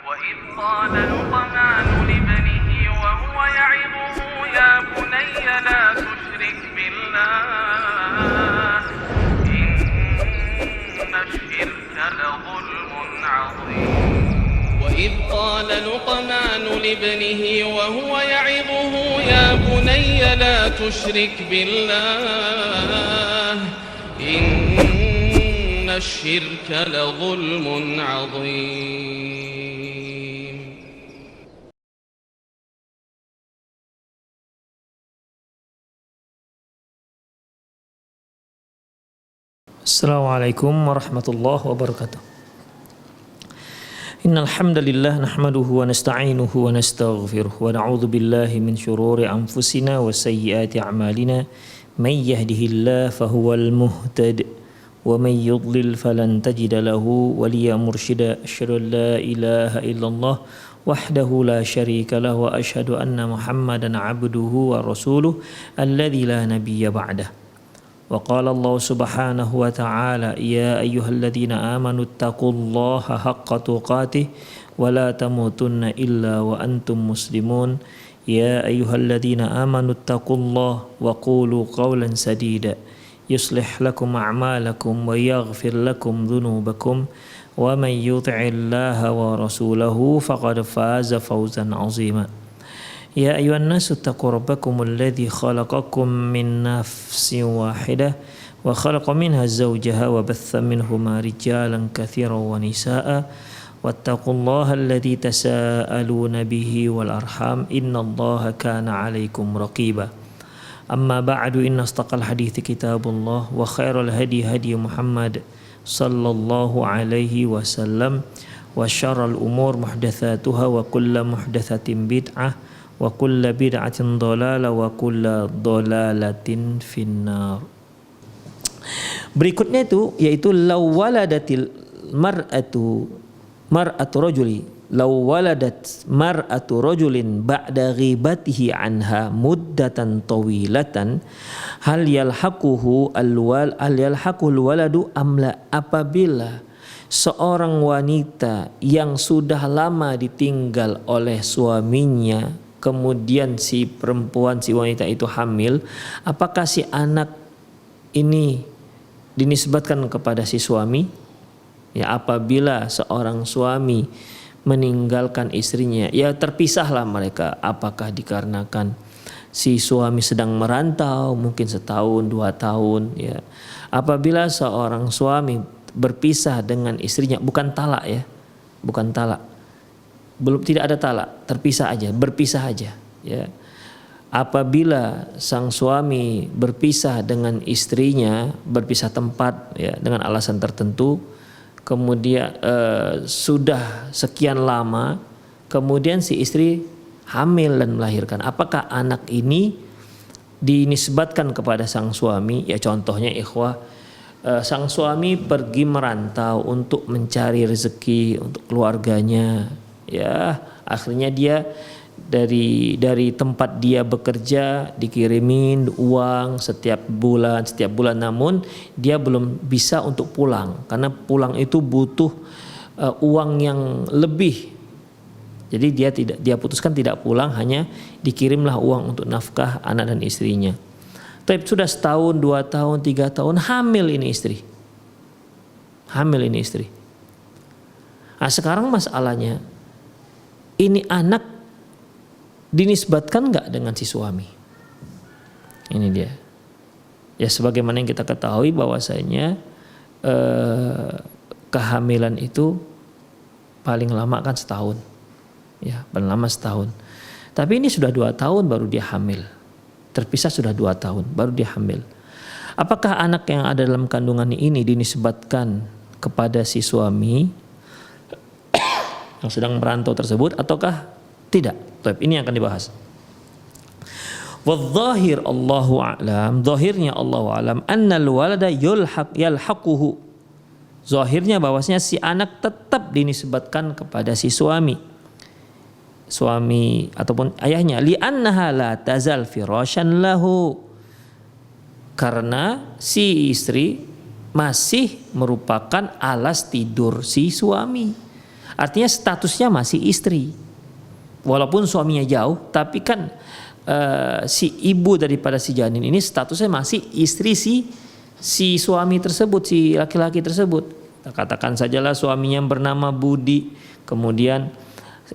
وإذ قال لقمان لابنه وهو يعظه يا بني لا تشرك بالله إن الشرك لظلم عظيم وإذ قال لقمان لابنه وهو يعظه يا بني لا تشرك بالله إن الشرك لظلم عظيم. Assalamualaikum warahmatullahi wabarakatuh. Innal hamdalillah nahmaduhu wa nasta'inuhu wa nastaghfiruh wa na'udzu billahi min shururi anfusina wa sayyiati a'malina may yahdihillahu fahuwal muhtad wa may yudlil falan tajida lahu waliya mursyida. Asyhadu an la ilaha illallah wahdahu la syarika lahu wa asyhadu anna Muhammadan 'abduhu wa rasuluh alladzi la nabiyya ba'dahu. وقال الله سبحانه وتعالى يا أيها الذين آمنوا اتقوا الله حق تقاته ولا تموتن إلا وأنتم مسلمون يا أيها الذين آمنوا اتقوا الله وقولوا قولا سديدا يصلح لكم أعمالكم ويغفر لكم ذنوبكم ومن يطع الله ورسوله فقد فاز فوزا عظيما يا أيها الناس اتقوا ربكم الذي خلقكم من نفس واحدة وخلق منها زوجها وبث منهما رجالا كثيرا ونساء واتقوا الله الذي تساءلون به والأرحام إن الله كان عليكم رقيبا أما بعد إن أصدق الحديث كتاب الله وخير الهدي هدي محمد صلى الله عليه وسلم وشر الأمور محدثاتها وكل محدثة بدعة wa kullu bid'atin dhalalah wa kullu dhalalatin finnar. Berikutnya itu yaitu law waladatil mar'atu rajuli law waladat mar'atu rajulin ba'da ghibatihi anha muddatan tawilatan hal yalhaquhu waladu amla. Apabila seorang wanita yang sudah lama ditinggal oleh suaminya kemudian si wanita itu hamil, apakah si anak ini dinisbatkan kepada si suami? Ya, apabila seorang suami meninggalkan istrinya, ya terpisahlah mereka. Apakah dikarenakan si suami sedang merantau, mungkin setahun, 2 tahun, ya. Apabila seorang suami berpisah dengan istrinya, bukan talak ya, bukan talak. Belum, tidak ada talak, terpisah aja, berpisah aja, ya. Apabila sang suami berpisah dengan istrinya, berpisah tempat, ya, dengan alasan tertentu, kemudian sudah sekian lama, kemudian si istri hamil dan melahirkan, apakah anak ini dinisbatkan kepada sang suami? Ya, contohnya ikhwah, sang suami pergi merantau untuk mencari rezeki untuk keluarganya. Ya, akhirnya dia dari tempat dia bekerja dikirimin uang setiap bulan, namun dia belum bisa untuk pulang karena pulang itu butuh uang yang lebih. Jadi dia putuskan tidak pulang, hanya dikirimlah uang untuk nafkah anak dan istrinya. Tapi sudah setahun, 2 tahun, 3 tahun hamil ini istri. Nah, sekarang masalahnya, ini anak dinisbatkan nggak dengan si suami? Ini dia. Ya, sebagaimana yang kita ketahui bahwasanya kehamilan itu paling lama kan setahun. Ya, paling lama setahun. Tapi ini sudah 2 tahun baru dia hamil. Terpisah sudah 2 tahun baru dia hamil. Apakah anak yang ada dalam kandungan ini dinisbatkan kepada si suami yang sedang merantau tersebut ataukah tidak? Ini yang akan dibahas. Wadh-dhahir Allahu a'lam, zahirnya Allahu a'lam, annal walada yalhaquhu. Zahirnya bahwasanya si anak tetap dinisbatkan kepada si suami ataupun ayahnya, li'annaha la tazal firasyan lahu, karena si istri masih merupakan alas tidur si suami. Artinya statusnya masih istri. Walaupun suaminya jauh, tapi kan si ibu daripada si janin ini statusnya masih istri si suami tersebut, si laki-laki tersebut. Katakan sajalah suaminya bernama Budi, kemudian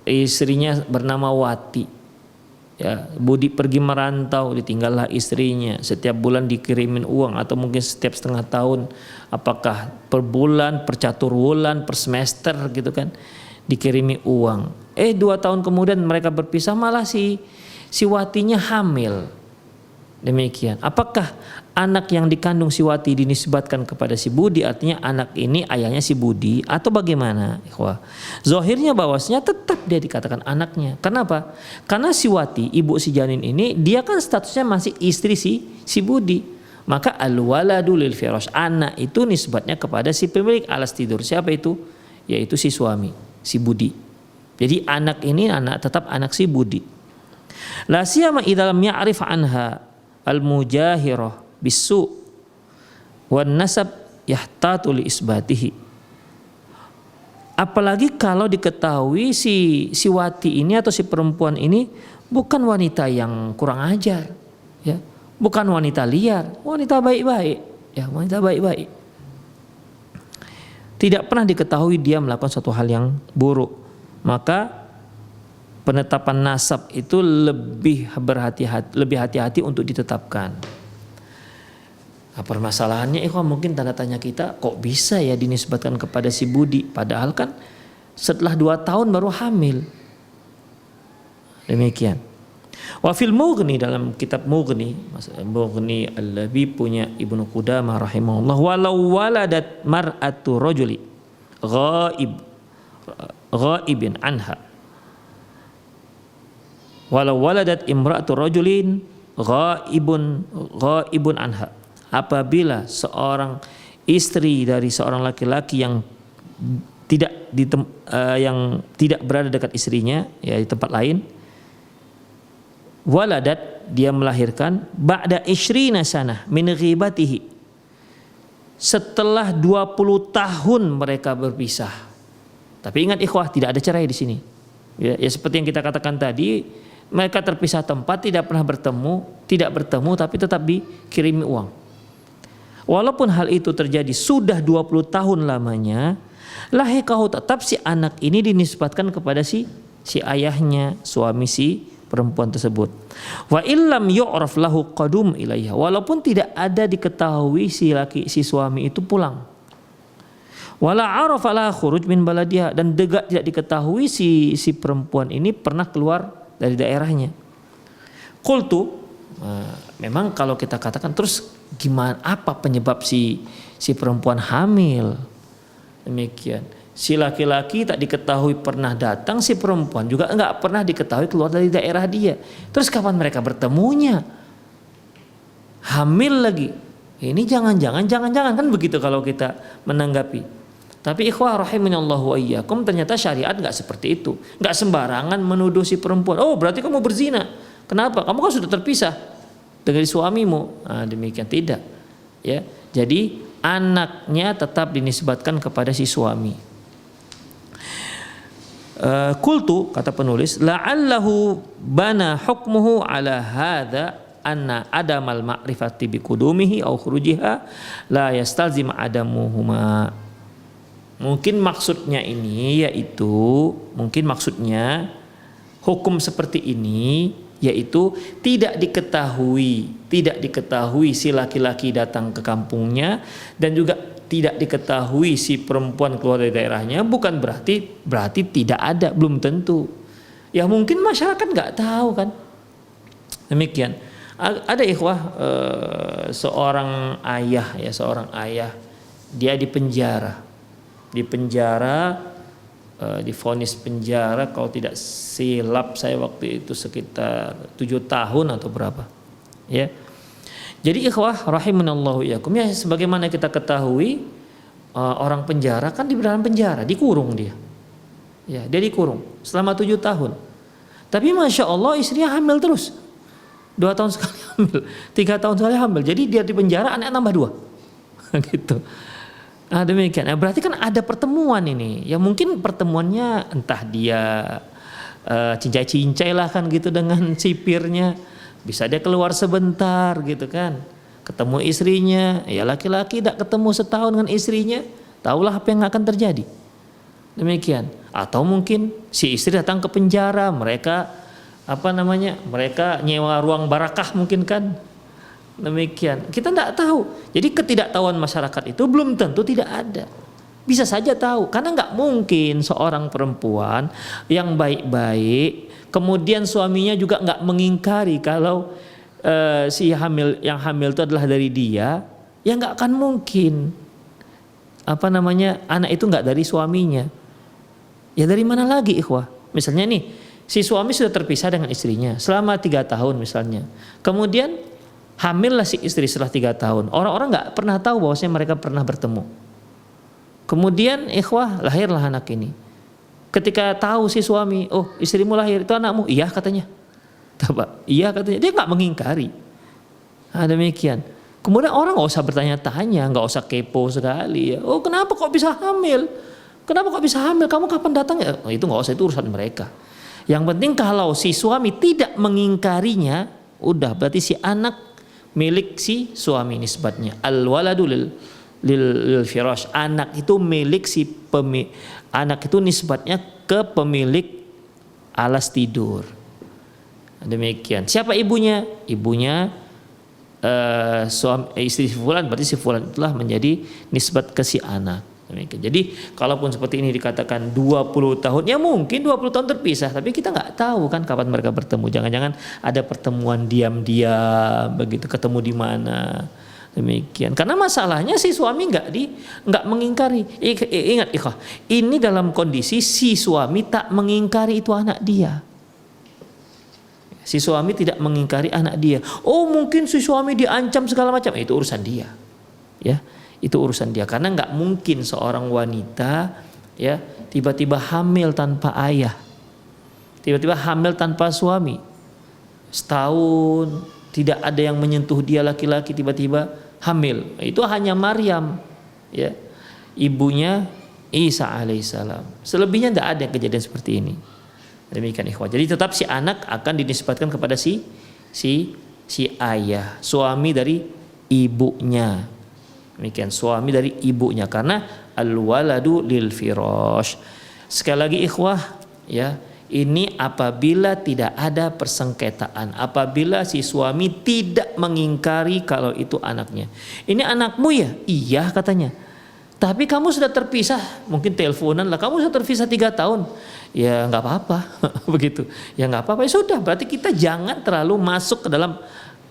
istrinya bernama Wati. Ya, Budi pergi merantau, ditinggallah istrinya. Setiap bulan dikirimin uang atau mungkin setiap setengah tahun, apakah per bulan, per catur bulan, per semester gitu kan, dikirimi uang. 2 tahun kemudian mereka berpisah, malah si Watinya hamil. Demikian. Apakah anak yang dikandung si Wati dinisbatkan kepada si Budi, artinya anak ini ayahnya si Budi, atau bagaimana? Zahirnya bahwasanya tetap dia dikatakan anaknya. Kenapa? Karena si Wati, ibu si janin ini, dia kan statusnya masih istri si Budi. Maka al-waladu lil firash, anak itu nisbatnya kepada si pemilik alas tidur. Siapa itu? Yaitu si suami, si Budi. Jadi anak ini tetap anak si Budi. La siyama idza lam ya'rif anha al-mujahirah bisu wan nasab yahtatu li isbatihi. Apalagi kalau diketahui si Wati ini atau si perempuan ini bukan wanita yang kurang ajar, ya, bukan wanita liar, wanita baik-baik, ya, wanita baik-baik. Tidak pernah diketahui dia melakukan suatu hal yang buruk, maka penetapan nasab itu lebih hati-hati untuk ditetapkan. Nah, permasalahannya mungkin tanda tanya kita, kok bisa ya dinisbatkan kepada si Budi, padahal kan setelah 2 tahun baru hamil. Demikian. Wa fil Mughni, dalam kitab Mughni Al-Labi punya Ibnu Qudamah rahimahullah, walau waladat mar'atu rajuli ghaibin anha, walau waladat imra'atu rajulin ghaibun anha, apabila seorang istri dari seorang laki-laki yang tidak berada dekat istrinya, ya, di tempat lain, waladat, dia melahirkan, ba'da ishrina sanah min ghibatihi, setelah 20 tahun mereka berpisah. Tapi ingat ikhwah, tidak ada cerai di sini. Ya, seperti yang kita katakan tadi, mereka terpisah tempat, tidak pernah bertemu, tapi tetap dikirimi uang. Walaupun hal itu terjadi sudah 20 tahun lamanya, lahikahu, tetap si anak ini dinisbatkan kepada si ayahnya, suami si perempuan tersebut. Wa illam yu'raf lahu qadum ilaiha, walaupun tidak ada diketahui si suami itu pulang. Wala arafa la khuruj min baladiha, dan tidak diketahui si perempuan ini pernah keluar dari daerahnya. Qultu, memang kalau kita katakan terus gimana, apa penyebab si perempuan hamil? Demikian. Si laki-laki tak diketahui pernah datang, si perempuan juga enggak pernah diketahui keluar dari daerah dia. Terus kapan mereka bertemunya? Hamil lagi. Ini jangan-jangan kan begitu kalau kita menanggapi. Tapi ikhwah rahimanallahu wa iyyakum, ternyata syariat enggak seperti itu. Enggak sembarangan menuduh si perempuan, oh berarti kamu berzina. Kenapa? Kamu kan sudah terpisah dengan suamimu. Nah, demikian tidak. Ya. Jadi anaknya tetap dinisbatkan kepada si suami. Qultu, kata penulis, la'allahu bana hukmuhu ala hadza anna adamal ma'rifati bi qudumihi aw khurujiha la yastalzim adamuhuma. Mungkin maksudnya hukum seperti ini yaitu tidak diketahui si laki-laki datang ke kampungnya dan juga tidak diketahui si perempuan keluar dari daerahnya, bukan berarti tidak ada, belum tentu. Ya mungkin masyarakat nggak tahu kan. Demikian. Ada ikhwah seorang ayah dia divonis penjara, kalau tidak silap saya waktu itu sekitar 7 tahun atau berapa, ya. Jadi ikhwah rahimanallahu iyyakum, ya, sebagaimana kita ketahui orang penjara kan di dalam penjara, dikurung dia. Ya, dia dikurung selama 7 tahun. Tapi masya Allah istrinya hamil terus. 2 tahun sekali hamil, 3 tahun sekali hamil. Jadi dia di penjara, anak nambah 2. Gitu. Demikian. Nah, berarti kan ada pertemuan ini. Ya mungkin pertemuannya entah dia cincai-cincai lah kan gitu dengan sipirnya. Bisa dia keluar sebentar gitu kan. Ketemu istrinya. Ya laki-laki tidak ketemu setahun dengan istrinya. Tahulah apa yang akan terjadi. Demikian. Atau mungkin si istri datang ke penjara. Mereka mereka nyewa ruang barakah mungkin kan. Demikian. Kita tidak tahu. Jadi ketidaktahuan masyarakat itu belum tentu tidak ada. Bisa saja tahu. Karena nggak mungkin seorang perempuan yang baik-baik, kemudian suaminya juga nggak mengingkari kalau yang hamil itu adalah dari dia, ya nggak akan mungkin. Anak itu nggak dari suaminya. Ya dari mana lagi ikhwah? Misalnya nih, si suami sudah terpisah dengan istrinya selama 3 tahun misalnya. Kemudian hamillah si istri setelah 3 tahun. Orang-orang nggak pernah tahu bahwasanya mereka pernah bertemu. Kemudian ikhwah lahirlah anak ini. Ketika tahu si suami, oh istrimu lahir, itu anakmu? Iya katanya. Iya katanya. Dia nggak mengingkari. Demikian. Kemudian orang nggak usah bertanya-tanya, nggak usah kepo sekali. Ya. Oh kenapa kok bisa hamil? Kenapa kok bisa hamil? Kamu kapan datangnya? Oh, itu nggak usah, itu urusan mereka. Yang penting kalau si suami tidak mengingkarinya, udah berarti si anak milik si suami nisbatnya. Al-waladu lil firash. Anak itu milik anak itu nisbatnya ke pemilik alas tidur. Demikian. Siapa ibunya? Ibunya istri si fulan, berarti si fulan itulah menjadi nisbat ke si anak. Demikian. Jadi kalaupun seperti ini dikatakan 20 tahun, ya mungkin 20 tahun terpisah, tapi kita nggak tahu kan kapan mereka bertemu. Jangan-jangan ada pertemuan diam-diam begitu, ketemu di mana. Demikian. Karena masalahnya si suami nggak mengingkari. Ingat ikhwah, ini dalam kondisi si suami tak mengingkari itu anak dia. Si suami tidak mengingkari anak dia. Oh mungkin si suami diancam segala macam, itu urusan dia. Ya. Itu urusan dia, karena nggak mungkin seorang wanita ya tiba-tiba hamil tanpa ayah, tiba-tiba hamil tanpa suami, setahun tidak ada yang menyentuh dia laki-laki, tiba-tiba hamil. Itu hanya Maryam ya, ibunya Isa alaihissalam. Selebihnya tidak ada kejadian seperti ini. Demikian ikhwah. Jadi tetap si anak akan dinisbatkan kepada si ayah, suami dari ibunya. Demikian, suami dari ibunya, karena al-waladu lil firash. Sekali lagi ikhwah ya, ini apabila tidak ada persengketaan, apabila si suami tidak mengingkari kalau itu anaknya. Ini anakmu ya? Iya katanya. Tapi kamu sudah terpisah, mungkin teleponan lah, kamu sudah terpisah 3 tahun. Ya nggak apa-apa, begitu. Ya nggak apa-apa, ya sudah. Berarti kita jangan terlalu masuk ke dalam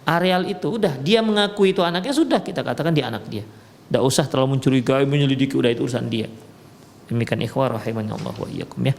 areal itu. Udah dia mengaku itu anaknya, sudah kita katakan dia anak dia. Tidak usah terlalu mencurigai, menyelidiki, udah itu urusan dia. Demikian ikhwah rahimani Allah wa iyyakum ya.